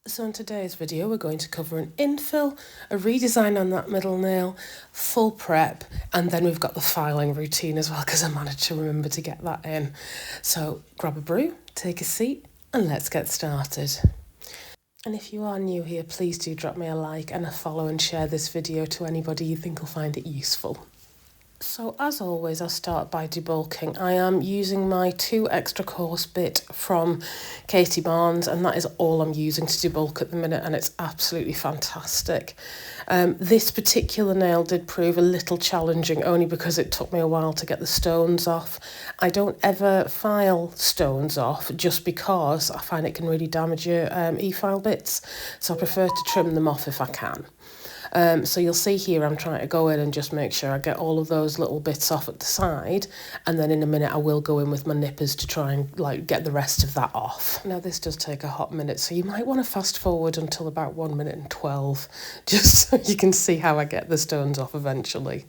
So in today's video we're going to cover an infill, a redesign on that middle nail, full prep, and then we've got the filing routine as well because I managed to remember to get that in. So grab a brew, take a seat, and let's get started. And if you are new here, please do drop me a like and a follow and share this video to anybody you think will find it useful. So as always, I'll start by debulking. I am using my 2 extra course bit from Katie Barnes, and that is all I'm using to debulk at the minute, and it's absolutely fantastic. This particular nail did prove a little challenging, only because it took me a while to get the stones off. I don't ever file stones off just because I find it can really damage your e-file bits, so I prefer to trim them off if I can. So you'll see here I'm trying to go in and just make sure I get all of those little bits off at the side, and then in a minute I will go in with my nippers to try and get the rest of that off. Now this does take a hot minute, so you might want to fast forward until about 1 minute and 12 just so you can see how I get the stones off eventually.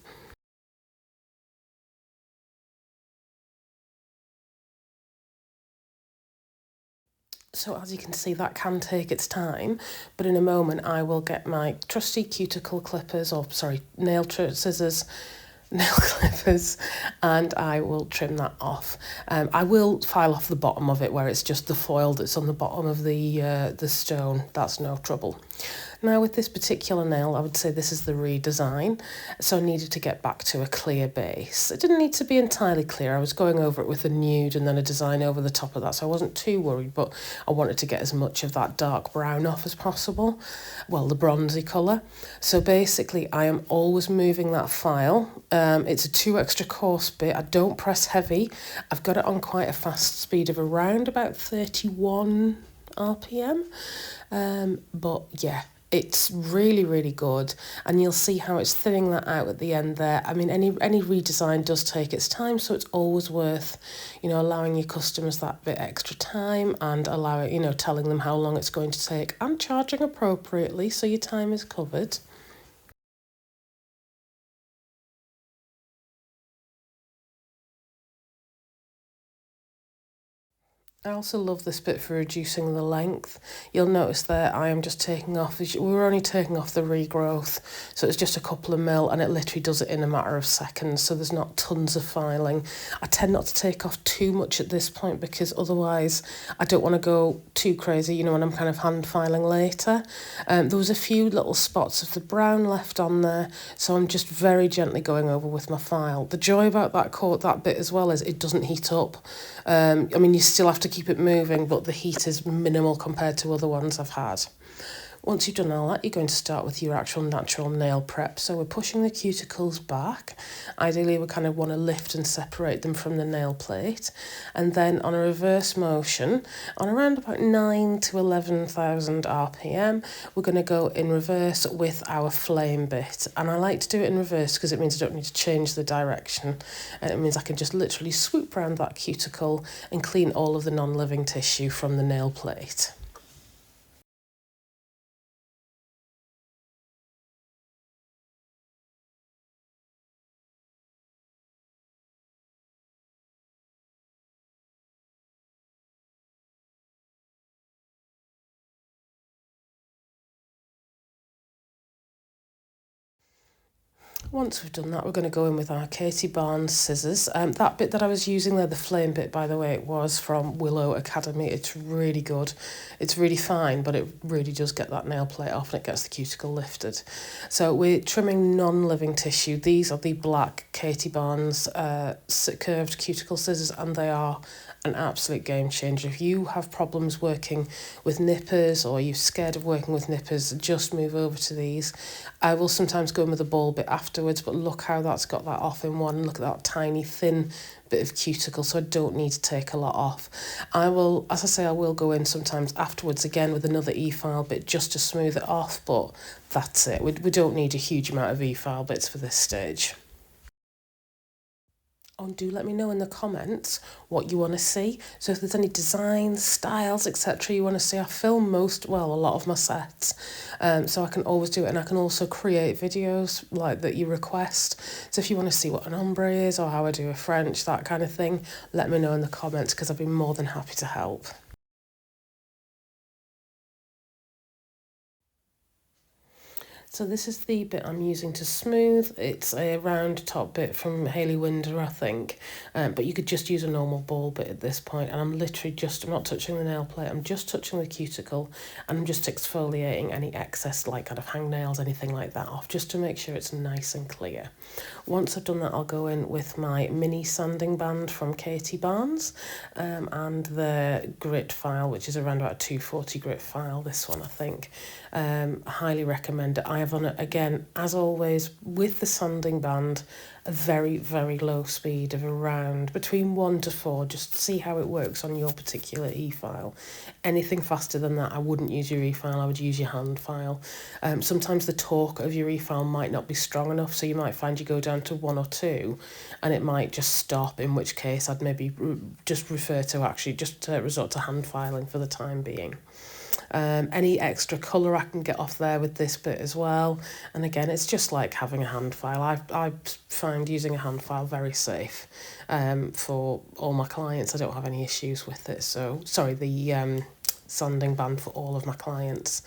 So as you can see, that can take its time, but in a moment I will get my trusty cuticle clippers, nail scissors, nail clippers, and I will trim that off. I will file off the bottom of it where it's just the foil that's on the bottom of the stone. That's no trouble. Now with this particular nail, I would say this is the redesign, so I needed to get back to a clear base. It didn't need to be entirely clear. I was going over it with a nude and then a design over the top of that, so I wasn't too worried, but I wanted to get as much of that dark brown off as possible, well, the bronzy colour. So basically I am always moving that file. It's a 2 extra course bit. I don't press heavy. I've got it on quite a fast speed of around about 31 RPM, but yeah, it's really, really good, and you'll see how it's thinning that out at the end there. I mean, any redesign does take its time, so it's always worth, allowing your customers that bit extra time and telling them how long it's going to take and charging appropriately so your time is covered. I also love this bit for reducing the length. You'll notice there I am just taking off, we were only taking off the regrowth, so it's just a couple of mil, and it literally does it in a matter of seconds, so there's not tons of filing. I tend not to take off too much at this point because otherwise I don't want to go too crazy, when I'm kind of hand filing later. There was a few little spots of the brown left on there, so I'm just very gently going over with my file. The joy about that bit as well is it doesn't heat up. You still have to keep it moving, but the heat is minimal compared to other ones I've had. Once you've done all that, you're going to start with your actual natural nail prep. So we're pushing the cuticles back. Ideally, we kind of want to lift and separate them from the nail plate. And then on a reverse motion, on around about 9 to 11,000 RPM, we're going to go in reverse with our flame bit. And I like to do it in reverse because it means I don't need to change the direction. And it means I can just literally swoop around that cuticle and clean all of the non-living tissue from the nail plate. Once we've done that, we're going to go in with our Katie Barnes scissors. That bit that I was using there, the flame bit, by the way, it was from Willow Academy. It's really good. It's really fine, but it really does get that nail plate off and it gets the cuticle lifted. So we're trimming non-living tissue. These are the black Katie Barnes curved cuticle scissors, and they are an absolute game changer. If you have problems working with nippers or you're scared of working with nippers, just move over to these. I will sometimes go in with a ball bit afterwards, but look how that's got that off in one. Look at that tiny thin bit of cuticle, so I don't need to take a lot off. I will go in sometimes afterwards again with another e-file bit just to smooth it off, but that's it. We don't need a huge amount of e-file bits for this stage. Oh, and do let me know in the comments what you want to see. So if there's any designs, styles, etc. you want to see, I film a lot of my sets. So I can always do it, and I can also create videos like that you request. So if you want to see what an ombre is or how I do a French, that kind of thing, let me know in the comments because I'd be more than happy to help. So this is the bit I'm using to smooth. It's a round top bit from Hayley Winder, I think, but you could just use a normal ball bit at this point. And I'm literally I'm not touching the nail plate, I'm just touching the cuticle, and I'm just exfoliating any excess, like kind of hangnails, anything like that off, just to make sure it's nice and clear. Once I've done that, I'll go in with my mini sanding band from Katie Barnes, and the grit file, which is around about a 240 grit file, this one I think. I highly recommend it. I have on it, again, as always, with the sanding band, a very, very low speed of around between 1 to 4, just see how it works on your particular e-file. Anything faster than that, I wouldn't use your e-file, I would use your hand file. Sometimes the torque of your e-file might not be strong enough, so you might find you go down to 1 or 2 and it might just stop, in which case I'd maybe just refer to actually just resort to hand filing for the time being. Any extra colour I can get off there with this bit as well. And again, it's just like having a hand file. I find using a hand file very safe for all my clients. I don't have any issues with it. So, sorry, the sanding band for all of my clients.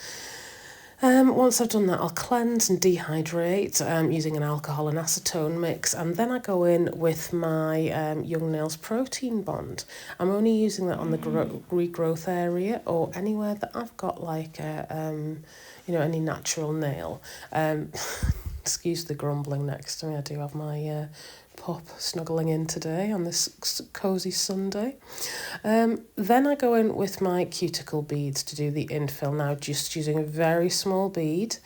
Once I've done that, I'll cleanse and dehydrate using an alcohol and acetone mix, and then I go in with my Young Nails protein bond. I'm only using that on the regrowth area or anywhere that I've got like any natural nail. Excuse the grumbling next to me. I do have my pup snuggling in today on this cosy Sunday. Then I go in with my cuticle beads to do the infill. Now, just using a very small bead.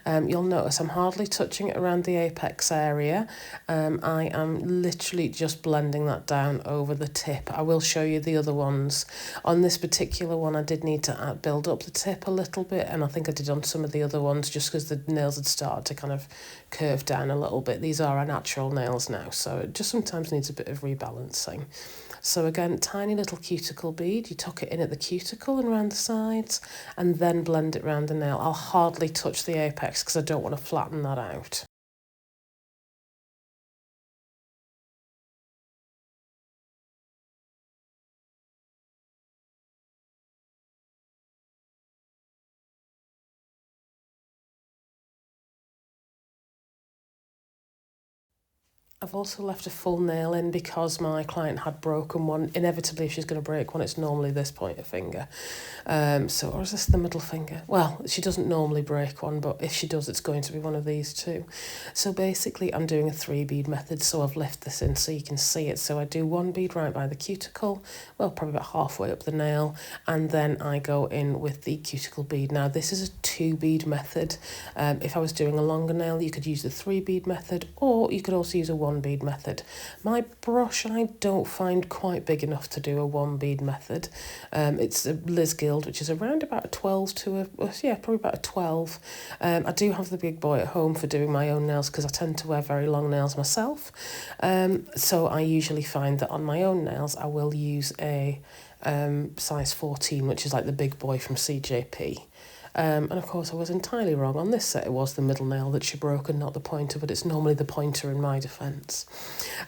You'll notice I'm hardly touching it around the apex area. I am literally just blending that down over the tip. I will show you the other ones. On this particular one, I did need to build up the tip a little bit, and I think I did on some of the other ones just because the nails had started to kind of curve down a little bit. These are our natural nails now, so it just sometimes needs a bit of rebalancing. So again, tiny little cuticle bead, you tuck it in at the cuticle and around the sides, and then blend it around the nail. I'll hardly touch the apex because I don't want to flatten that out. I've also left a full nail in because my client had broken one. Inevitably, if she's going to break one, it's normally this pointer finger. Or is this the middle finger? Well, she doesn't normally break one, but if she does, it's going to be one of these two. So basically, I'm doing a 3-bead method, so I've left this in so you can see it. So I do 1 bead right by the cuticle, well, probably about halfway up the nail, and then I go in with the cuticle bead. Now, this is a 2-bead method. If I was doing a longer nail, you could use the 3-bead method, or you could also use a 1-bead method. My brush I don't find quite big enough to do a 1-bead method. It's a Liz Guild, which is around about a 12 to probably about a 12. I do have the big boy at home for doing my own nails because I tend to wear very long nails myself. So I usually find that on my own nails I will use a size 14, which is like the big boy from CJP. And of course I was entirely wrong. On this set it was the middle nail that she broke and not the pointer, but it's normally the pointer in my defence.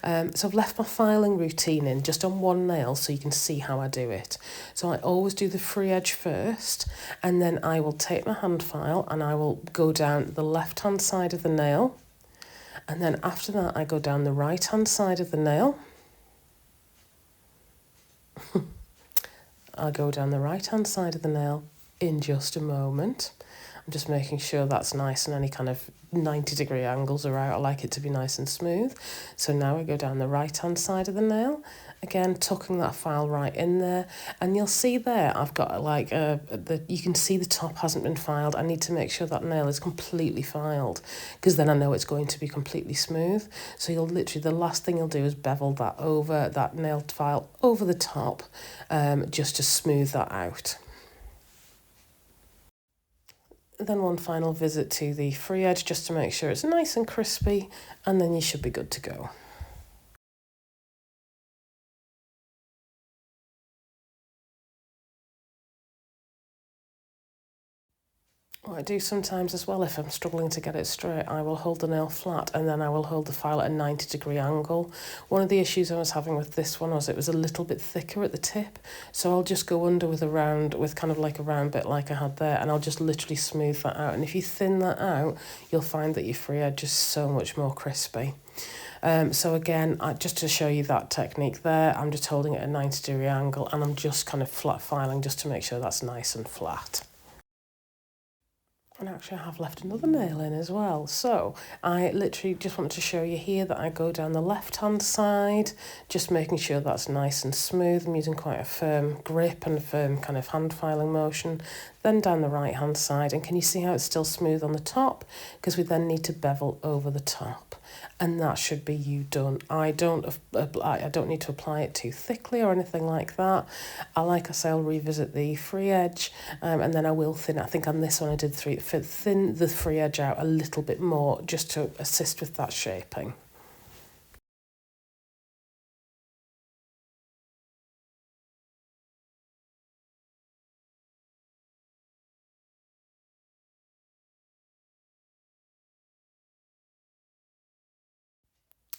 So I've left my filing routine in just on one nail so you can see how I do it. So I always do the free edge first, and then I will take my hand file and I will go down the left hand side of the nail, and then after that I go down the right hand side of the nail. I'll go down the right hand side of the nail in just a moment. I'm just making sure that's nice and any kind of 90-degree angles are out. I like it to be nice and smooth. So now I go down the right hand side of the nail, again tucking that file right in there, and you'll see there I've got like you can see the top hasn't been filed. I need to make sure that nail is completely filed because then I know it's going to be completely smooth. So you'll literally, the last thing you'll do is bevel that over, that nail file over the top, just to smooth that out. Then one final visit to the free edge just to make sure it's nice and crispy, and then you should be good to go. What I do sometimes as well, if I'm struggling to get it straight, I will hold the nail flat and then I will hold the file at a 90-degree angle. One of the issues I was having with this one was it was a little bit thicker at the tip, so I'll just go under with kind of like a round bit like I had there, and I'll just literally smooth that out. And if you thin that out, you'll find that your free edge is so much more crispy. So again, just to show you that technique there, I'm just holding it at a 90-degree angle and I'm just kind of flat filing just to make sure that's nice and flat. And actually I have left another nail in as well. So I literally just wanted to show you here that I go down the left hand side, just making sure that's nice and smooth. I'm using quite a firm grip and a firm kind of hand filing motion. Then down the right hand side, and can you see how it's still smooth on the top? Because we then need to bevel over the top. And that should be you done. I don't need to apply it too thickly or anything like that. Like I say, I'll revisit the free edge, and then I will thin. I think on this one I did thin the free edge out a little bit more just to assist with that shaping.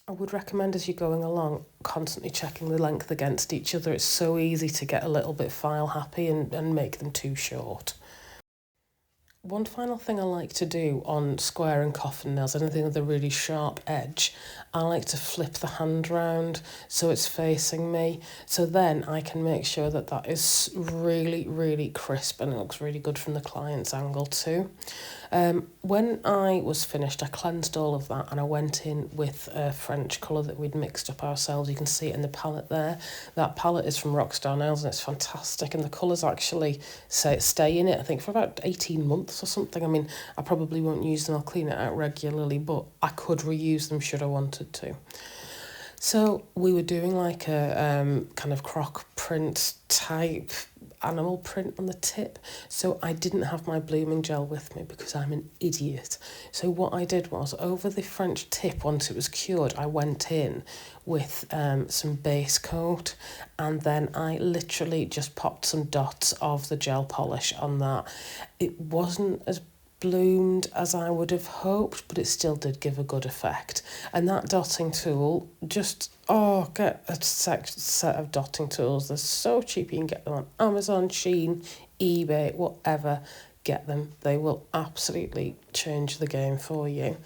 I would recommend as you're going along, constantly checking the length against each other. It's so easy to get a little bit file happy and make them too short. One final thing I like to do on square and coffin nails, anything with a really sharp edge, I like to flip the hand round so it's facing me. So then I can make sure that that is really, really crisp and it looks really good from the client's angle too. When I was finished, I cleansed all of that and I went in with a French colour that we'd mixed up ourselves. You can see it in the palette there. That palette is from Rockstar Nails and it's fantastic, and the colours actually stay in it, I think, for about 18 months or something. I mean, I probably won't use them, I'll clean it out regularly, but I could reuse them should I wanted to. So we were doing like a kind of croc print type animal print on the tip. So I didn't have my blooming gel with me because I'm an idiot. So what I did was, over the French tip, once it was cured, I went in with some base coat, and then I literally just popped some dots of the gel polish on that. It wasn't as bloomed as I would have hoped, but it still did give a good effect. And that dotting tool, just get a set of dotting tools. They're so cheap. You can get them on Amazon, Shein, eBay, whatever. Get them. They will absolutely change the game for you.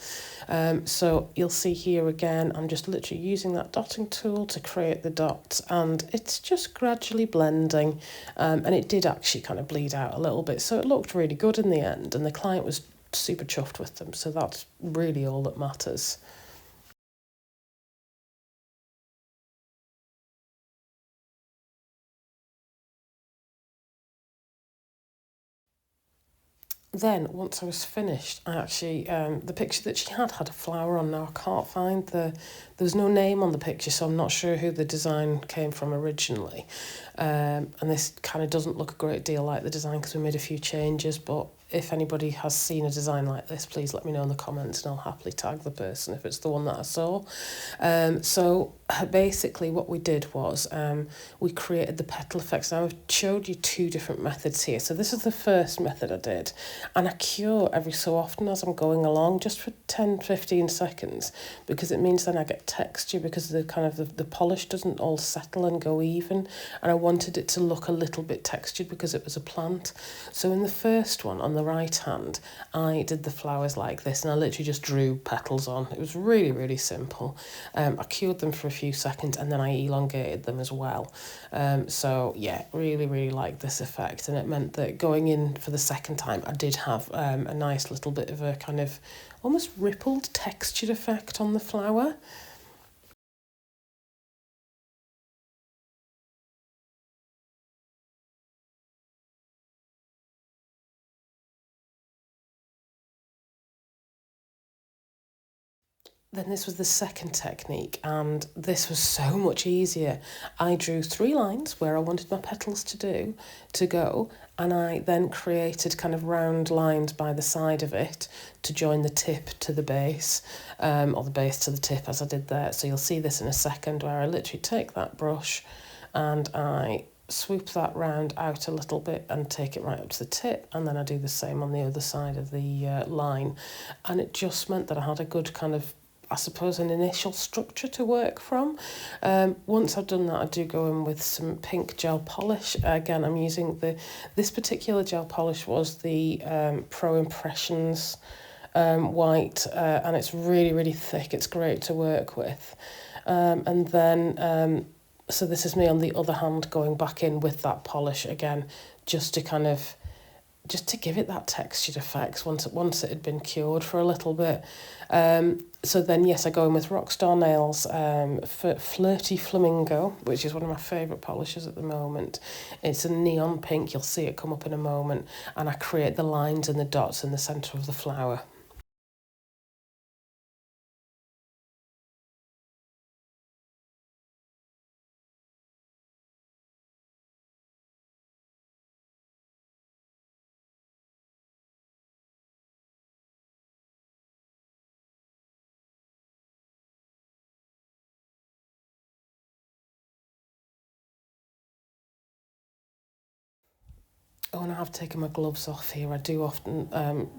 So you'll see here again, I'm just literally using that dotting tool to create the dots, and it's just gradually blending, and it did actually kind of bleed out a little bit, so it looked really good in the end, and the client was super chuffed with them, so that's really all that matters. Then, once I was finished, I actually, the picture that she had a flower on. Now, I can't find there was no name on the picture, so I'm not sure who the design came from originally. And this kind of doesn't look a great deal like the design because we made a few changes, but if anybody has seen a design like this, please let me know in the comments and I'll happily tag the person if it's the one that I saw. So basically what we did was we created the petal effects. Now I've showed you two different methods here. So this is the first method I did, and I cure every so often as I'm going along, just for 10-15 seconds, because it means then I get texture, because the kind of the polish doesn't all settle and go even, and I wanted it to look a little bit textured because it was a plant. So in the first one on the right hand, I did the flowers like this, and I literally just drew petals on. It was really, really simple. I cured them for a few seconds and then I elongated them as well. So yeah, really, really liked this effect, and it meant that going in for the second time I did have a nice little bit of a kind of almost rippled textured effect on the flower. Then this was the second technique, and this was so much easier. I drew 3 lines where I wanted my petals to go, and I then created kind of round lines by the side of it to join the tip to the base, or the base to the tip, as I did there. So you'll see this in a second, where I literally take that brush and I swoop that round out a little bit and take it right up to the tip, and then I do the same on the other side of the line, and it just meant that I had a good kind of, I suppose, an initial structure to work from. Once I've done that, I do go in with some pink gel polish. Again, I'm using this particular gel polish was the Pro Impressions white, and it's really, really thick. It's great to work with. And then, so this is me on the other hand going back in with that polish again, just to kind of, just to give it that textured effect once it had been cured for a little bit. So then, yes, I go in with Rockstar Nails for Flirty Flamingo, which is one of my favourite polishes at the moment. It's a neon pink, you'll see it come up in a moment, and I create the lines and the dots in the centre of the flower. When I have taken my gloves off here, I do often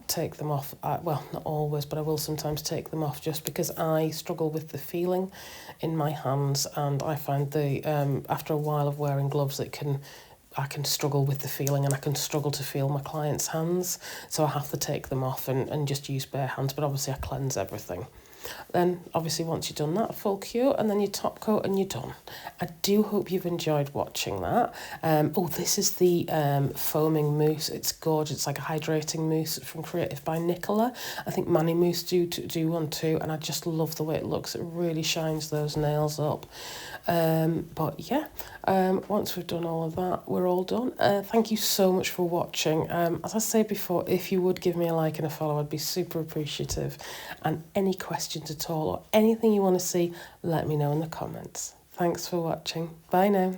take them off. Well, not always, but I will sometimes take them off just because I struggle with the feeling in my hands, and I find after a while of wearing gloves, I can struggle with the feeling, and I can struggle to feel my clients' hands. So I have to take them off and just use bare hands. But obviously, I cleanse everything. Then obviously once you've done that, full cure, and then you top coat and you're done. I do hope you've enjoyed watching that. Oh, this is the foaming mousse. It's gorgeous. It's like a hydrating mousse from Creative by Nicola. I think Manny Mousse do one too, and I just love the way it looks. It really shines those nails up. But yeah, once we've done all of that, we're all done. Thank you so much for watching. As I said before, if you would give me a like and a follow, I'd be super appreciative. And any questions at all or anything you want to see, let me know in the comments. Thanks for watching. Bye now.